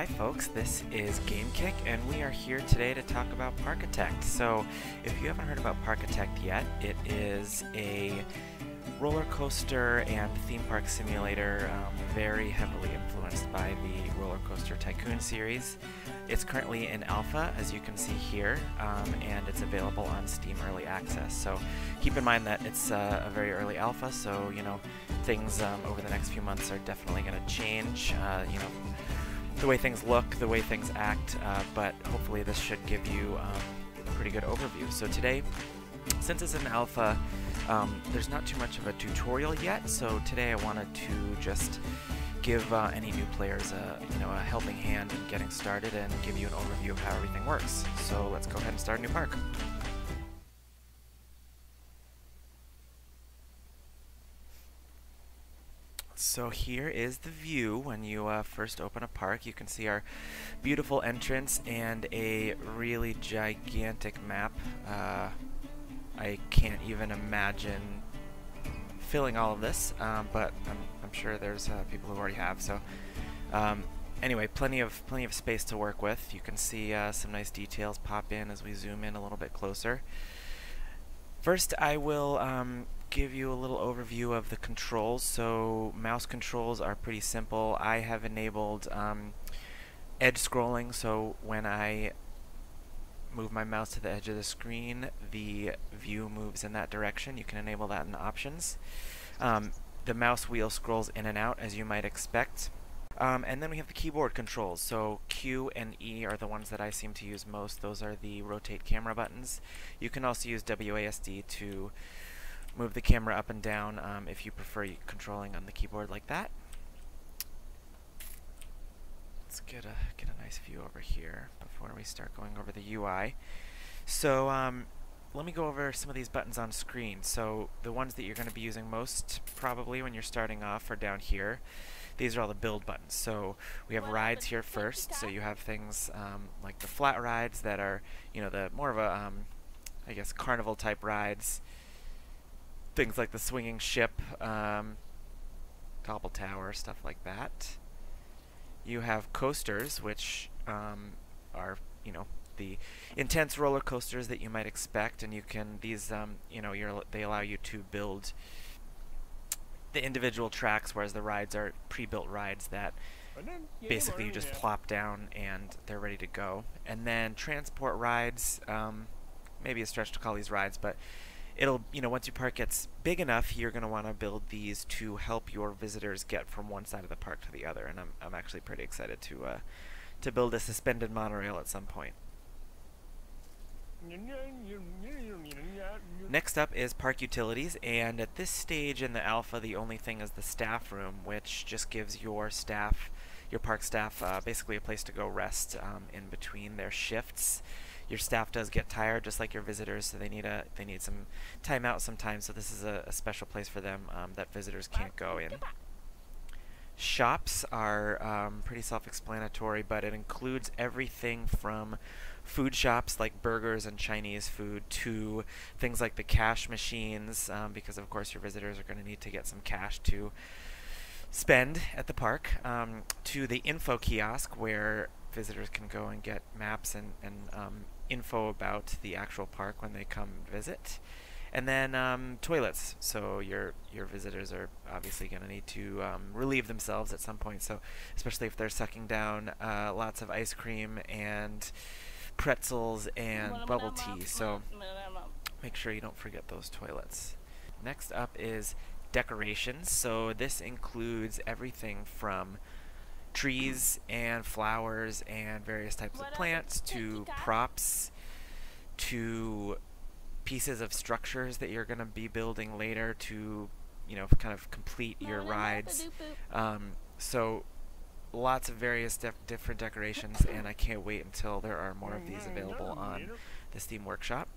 Hi folks, this is GameKick and we are here today to talk about Parkitect. So if you haven't heard about Parkitect yet, it is a roller coaster and theme park simulator very heavily influenced by the Roller Coaster Tycoon series. It's currently in alpha, as you can see here, and it's available on Steam Early Access. So keep in mind that it's a very early alpha, so things over the next few months are definitely going to change. The way things look, the way things act, but hopefully this should give you a pretty good overview. So today, since it's an alpha, there's not too much of a tutorial yet, so today I wanted to just give any new players a helping hand in getting started and give you an overview of how everything works. So let's go ahead and start a new park. So here is the view when you first open a park. You can see our beautiful entrance and a really gigantic map. I can't even imagine filling all of this, but I'm sure there's people who already have. So anyway, plenty of space to work with. You can see some nice details pop in as we zoom in a little bit closer. First, I will give you a little overview of the controls. So mouse controls are pretty simple. I have enabled edge scrolling, so when I move my mouse to the edge of the screen, the view moves in that direction. You can enable that in options. The mouse wheel scrolls in and out, as you might expect. And then we have the keyboard controls. So Q and E are the ones that I seem to use most. Those are the rotate camera buttons. You can also use WASD to move the camera up and down if you prefer controlling on the keyboard like that. Let's get a nice view over here before we start going over the UI. So let me go over some of these buttons on screen. So the ones that you're going to be using most probably when you're starting off are down here. These are all the build buttons. So we have rides here first. So you have things like the flat rides that are, the more of a, I guess, carnival type rides. Things like the swinging ship, Gobble Tower, stuff like that. You have coasters, which are, the intense roller coasters that you might expect, and you can they allow you to build the individual tracks, whereas the rides are pre-built rides that basically you just plop down and they're ready to go. And then transport rides, maybe a stretch to call these rides, but it'll, once your park gets big enough, you're going to want to build these to help your visitors get from one side of the park to the other. And I'm actually pretty excited to build a suspended monorail at some point. Next up is park utilities, and at this stage in the alpha, the only thing is the staff room, which just gives your staff, your park staff, basically a place to go rest in between their shifts. Your staff does get tired, just like your visitors, so they need some time out sometimes. So this is a special place for them that visitors can't go in. Shops are pretty self-explanatory, but it includes everything from food shops like burgers and Chinese food to things like the cash machines, because of course your visitors are going to need to get some cash to spend at the park, to the info kiosk where visitors can go and get maps and info about the actual park when they come visit. And then toilets, so your visitors are obviously going to need to relieve themselves at some point, so especially if they're sucking down lots of ice cream and pretzels and bubble tea, so make sure you don't forget those toilets. Next up is decorations. So this includes everything from trees and flowers and various types of plants to props to pieces of structures that you're going to be building later to kind of complete your rides. So lots of various different decorations, and I can't wait until there are more of these available on the Steam Workshop.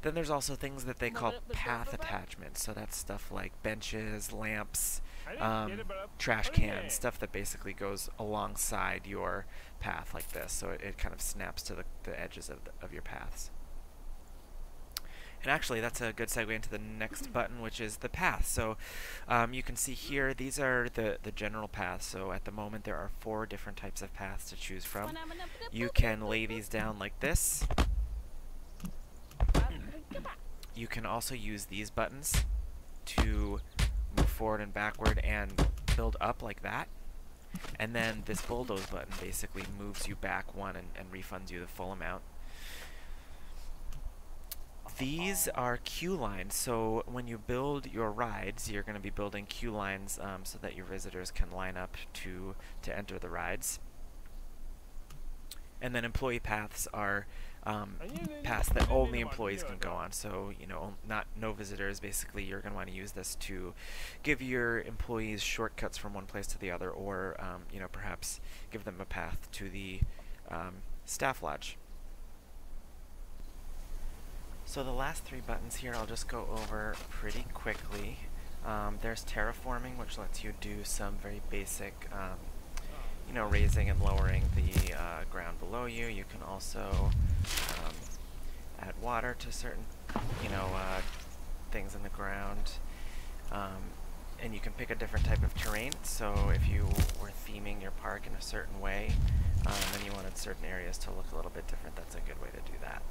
Then there's also things that they call path attachments, so that's stuff like benches, lamps, trash cans, stuff that basically goes alongside your path like this, so it kind of snaps to the edges of your paths. And actually, that's a good segue into the next button, which is the path. So you can see here, these are the general paths. So at the moment, there are 4 different types of paths to choose from. You can lay these down like this. You can also use these buttons to move forward and backward and build up like that. And then this bulldoze button basically moves you back 1 and refunds you the full amount. These are queue lines, so when you build your rides, you're going to be building queue lines so that your visitors can line up to enter the rides. And then employee paths are paths that only employees can go on. So, you know, no visitors. Basically, you're going to want to use this to give your employees shortcuts from one place to the other, or you know, perhaps give them a path to the staff lodge. So the last 3 buttons here I'll just go over pretty quickly. There's Terraforming, which lets you do some very basic you know, raising and lowering the ground below you. You can also add water to certain, you know, things in the ground. And you can pick a different type of terrain. So if you were theming your park in a certain way, and you wanted certain areas to look a little bit different, that's a good way to do that.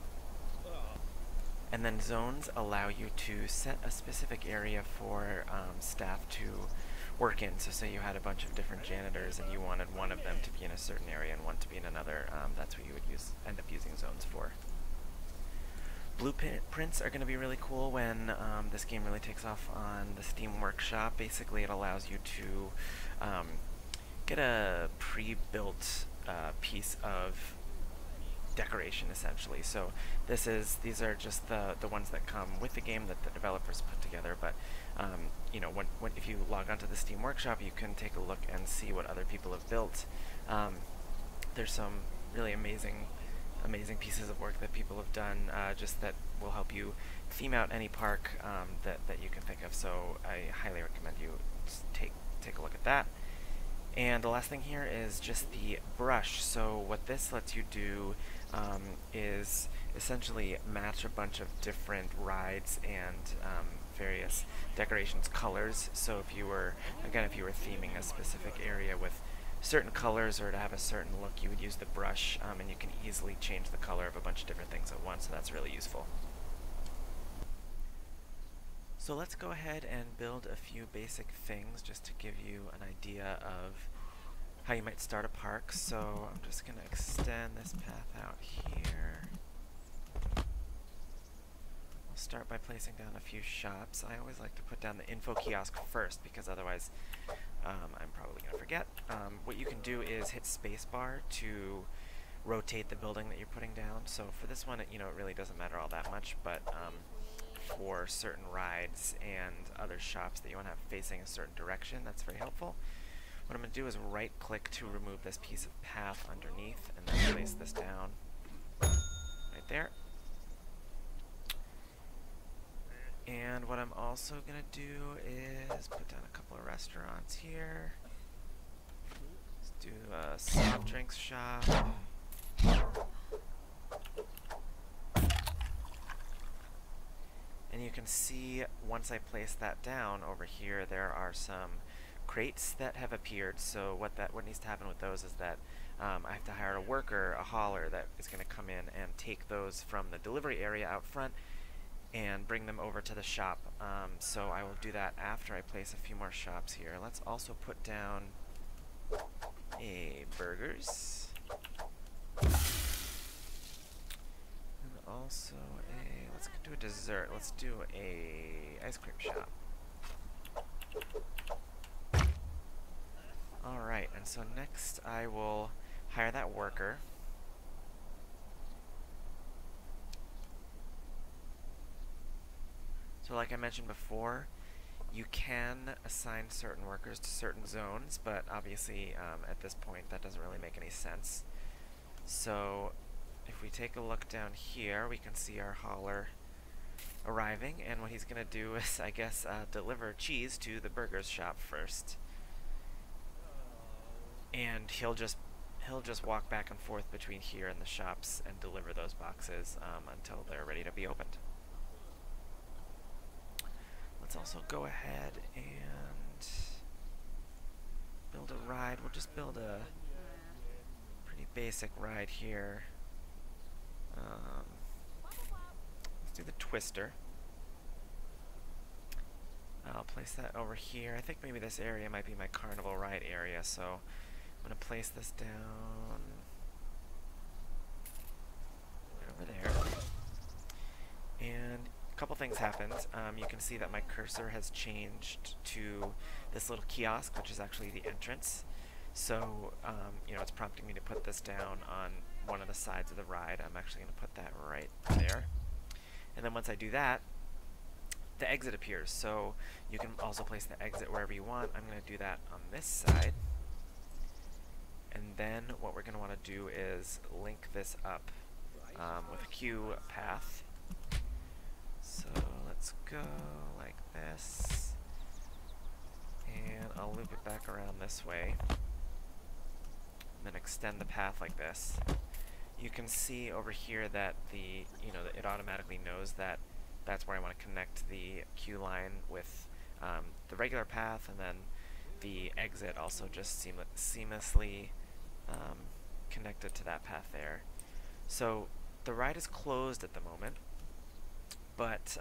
And then zones allow you to set a specific area for staff to work in. So say you had a bunch of different janitors and you wanted one of them to be in a certain area and one to be in another, that's what you would end up using zones for. Blueprints are going to be really cool when this game really takes off on the Steam Workshop. Basically, it allows you to get a pre-built piece of decoration, essentially. So these are just the ones that come with the game that the developers put together. But you know, if you log onto the Steam Workshop, you can take a look and see what other people have built. There's some really amazing pieces of work that people have done, just that will help you theme out any park that you can think of. So I highly recommend you take a look at that. And the last thing here is just the brush. So what this lets you do is essentially match a bunch of different rides and various decorations colors. So if you were theming a specific area with certain colors or to have a certain look, you would use the brush, and you can easily change the color of a bunch of different things at once, so that's really useful. So let's go ahead and build a few basic things just to give you an idea of how you might start a park. So I'm just going to extend this path out here. I'll start by placing down a few shops. I always like to put down the info kiosk first because otherwise I'm probably going to forget. What you can do is hit spacebar to rotate the building that you're putting down. So for this one, it really doesn't matter all that much, but for certain rides and other shops that you want to have facing a certain direction, that's very helpful. What I'm going to do is right-click to remove this piece of path underneath, and then place this down right there. And what I'm also going to do is put down a couple of restaurants here. Let's do a soft drinks shop. And you can see, once I place that down over here, there are some crates that have appeared. So what needs to happen with those is that I have to hire a worker, a hauler, that is going to come in and take those from the delivery area out front and bring them over to the shop. So I will do that after I place a few more shops here. Let's also put down a burgers. And also let's do a dessert. Let's do a ice cream shop. Alright, and so next I will hire that worker. So like I mentioned before, you can assign certain workers to certain zones, but obviously at this point that doesn't really make any sense. So if we take a look down here, we can see our hauler arriving, and what he's going to do is, I guess, deliver cheese to the burgers shop first. And he'll just walk back and forth between here and the shops and deliver those boxes until they're ready to be opened. let's also go ahead and build a ride. We'll just build a pretty basic ride here. Let's do the twister. I'll place that over here. I think maybe this area might be my carnival ride area, so I'm going to place this down right over there. And a couple things happened. You can see that my cursor has changed to this little kiosk, which is actually the entrance. So, you know, it's prompting me to put this down on one of the sides of the ride. I'm actually going to put that right there. And then once I do that, the exit appears. So you can also place the exit wherever you want. I'm going to do that on this side. And then what we're going to want to do is link this up with a queue path. So let's go like this. And I'll loop it back around this way. And then extend the path like this. You can see over here that it automatically knows that that's where I want to connect the queue line with the regular path, and then the exit also just seamlessly connected to that path there. So the ride is closed at the moment, but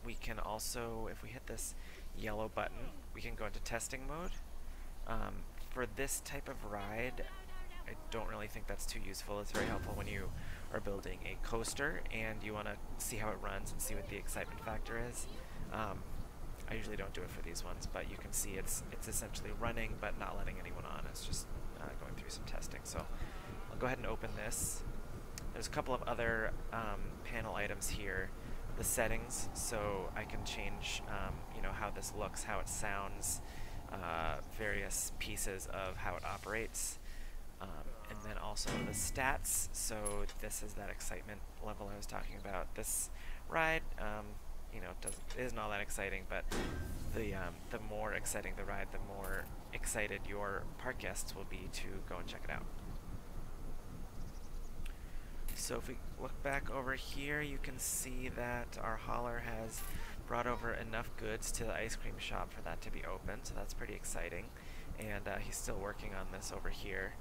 we can also, if we hit this yellow button, we can go into testing mode. For this type of ride, I don't really think that's too useful. It's very helpful when you are building a coaster and you want to see how it runs and see what the excitement factor is. I usually don't do it for these ones, but you can see it's essentially running but not letting anyone on. It's just going through some testing. So I'll go ahead and open this. There's a couple of other panel items here. The settings, so I can change how this looks, how it sounds, various pieces of how it operates. And then also the stats, so this is that excitement level I was talking about. This ride, isn't all that exciting, but the more exciting the ride, the more excited your park guests will be to go and check it out. So if we look back over here, you can see that our hauler has brought over enough goods to the ice cream shop for that to be open, so that's pretty exciting. And he's still working on this over here.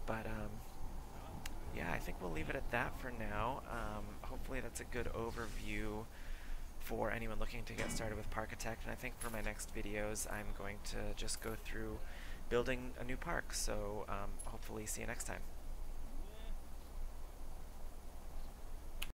But yeah, I think we'll leave it at that for now. Hopefully that's a good overview for anyone looking to get started with Parkitect. And I think for my next videos, I'm going to just go through building a new park. So hopefully see you next time.